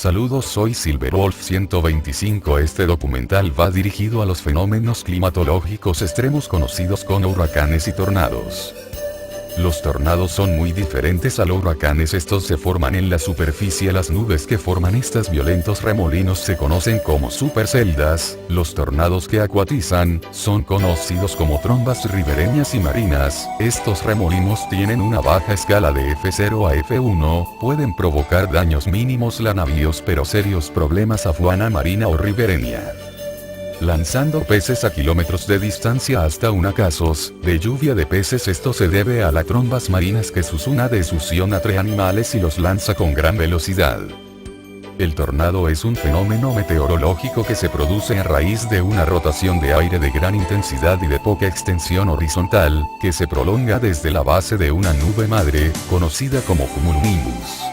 Saludos, soy Silverwolf125. Este documental va dirigido a los fenómenos climatológicos extremos conocidos como huracanes y tornados. Los tornados son muy diferentes a los huracanes. Estos se forman en la superficie. Las nubes que forman estos violentos remolinos se conocen como superceldas. Los tornados que acuatizan son conocidos como trombas ribereñas y marinas. Estos remolinos tienen una baja escala de F0 a F1, pueden provocar daños mínimos a navíos pero serios problemas a fauna marina o ribereña, lanzando peces a kilómetros de distancia hasta una casos de lluvia de peces. Esto se debe a las trombas marinas que succiona de succión atrae animales y los lanza con gran velocidad. El tornado es un fenómeno meteorológico que se produce a raíz de una rotación de aire de gran intensidad y de poca extensión horizontal, que se prolonga desde la base de una nube madre, conocida como cumulonimbus.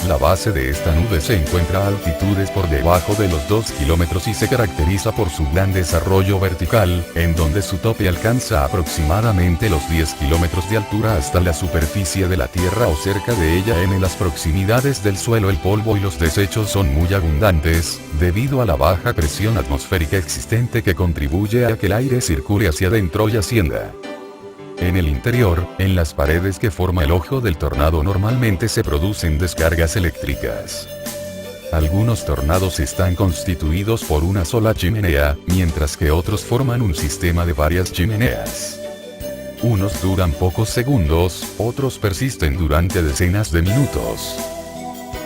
La base de esta nube se encuentra a altitudes por debajo de los 2 kilómetros y se caracteriza por su gran desarrollo vertical, en donde su tope alcanza aproximadamente los 10 kilómetros de altura hasta la superficie de la Tierra o cerca de ella. En las proximidades del suelo el polvo y los desechos son muy abundantes, debido a la baja presión atmosférica existente que contribuye a que el aire circule hacia adentro y ascienda. En el interior, en las paredes que forma el ojo del tornado normalmente se producen descargas eléctricas. Algunos tornados están constituidos por una sola chimenea, mientras que otros forman un sistema de varias chimeneas. Unos duran pocos segundos, otros persisten durante decenas de minutos.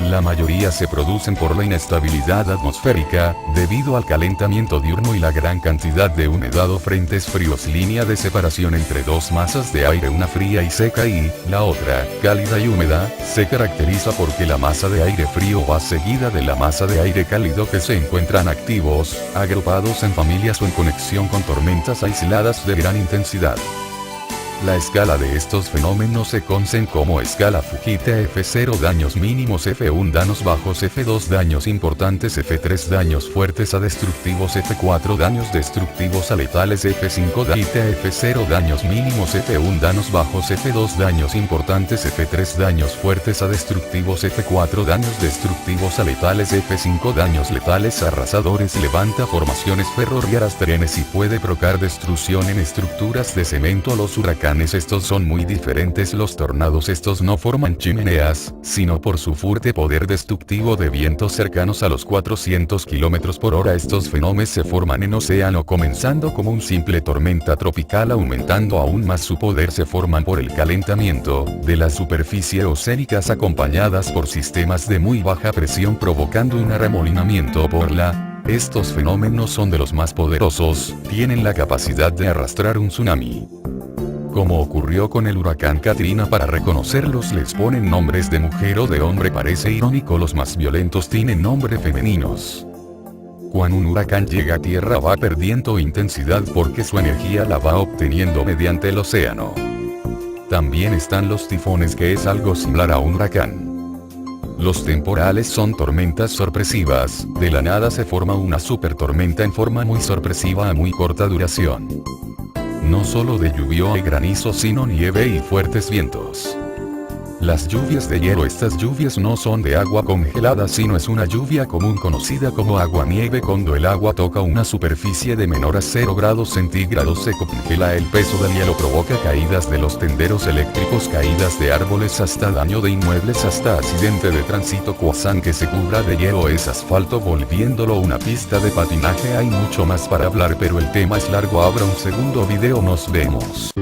La mayoría se producen por la inestabilidad atmosférica, debido al calentamiento diurno y la gran cantidad de humedad o frentes fríos. Línea de separación entre dos masas de aire, una fría y seca y la otra, cálida y húmeda, se caracteriza porque la masa de aire frío va seguida de la masa de aire cálido que se encuentran activos, agrupados en familias o en conexión con tormentas aisladas de gran intensidad. La escala de estos fenómenos se conoce como escala Fujita. F0 daños mínimos, F1 daños bajos, F2 daños importantes, F3 daños fuertes a destructivos, F4 daños destructivos a letales, F5 Fujita. F0 daños mínimos, F1 daños bajos, F2 daños importantes, F3 daños fuertes a destructivos, F4 daños destructivos a letales, F5 daños letales arrasadores. Levanta formaciones ferroviarias, trenes y puede provocar destrucción en estructuras de cemento. Los huracanes estos son muy diferentes. Los tornados estos no forman chimeneas, sino por su fuerte poder destructivo de vientos cercanos a los 400 km por hora. Estos fenómenos se forman en océano, comenzando como un simple tormenta tropical, aumentando aún más su poder. Se forman por el calentamiento de la superficie oceánicas acompañadas por sistemas de muy baja presión, provocando un arremolinamiento por la. Estos fenómenos son de los más poderosos, tienen la capacidad de arrastrar un tsunami. Como ocurrió con el huracán Katrina, para reconocerlos les ponen nombres de mujer o de hombre. Parece irónico, los más violentos tienen nombres femeninos. Cuando un huracán llega a tierra va perdiendo intensidad porque su energía la va obteniendo mediante el océano. También están los tifones, que es algo similar a un huracán. Los temporales son tormentas sorpresivas, de la nada se forma una supertormenta en forma muy sorpresiva a muy corta duración. No solo de lluvia y granizo, sino nieve y fuertes vientos. Las lluvias de hielo. Estas lluvias no son de agua congelada, sino es una lluvia común conocida como aguanieve. Cuando el agua toca una superficie de menor a 0 grados centígrados se congela. El peso del hielo provoca caídas de los tenderos eléctricos, caídas de árboles, hasta daño de inmuebles, hasta accidente de tránsito. Cuando que se cubra de hielo es asfalto, volviéndolo una pista de patinaje. Hay mucho más para hablar, pero el tema es largo. Habrá un segundo video. Nos vemos.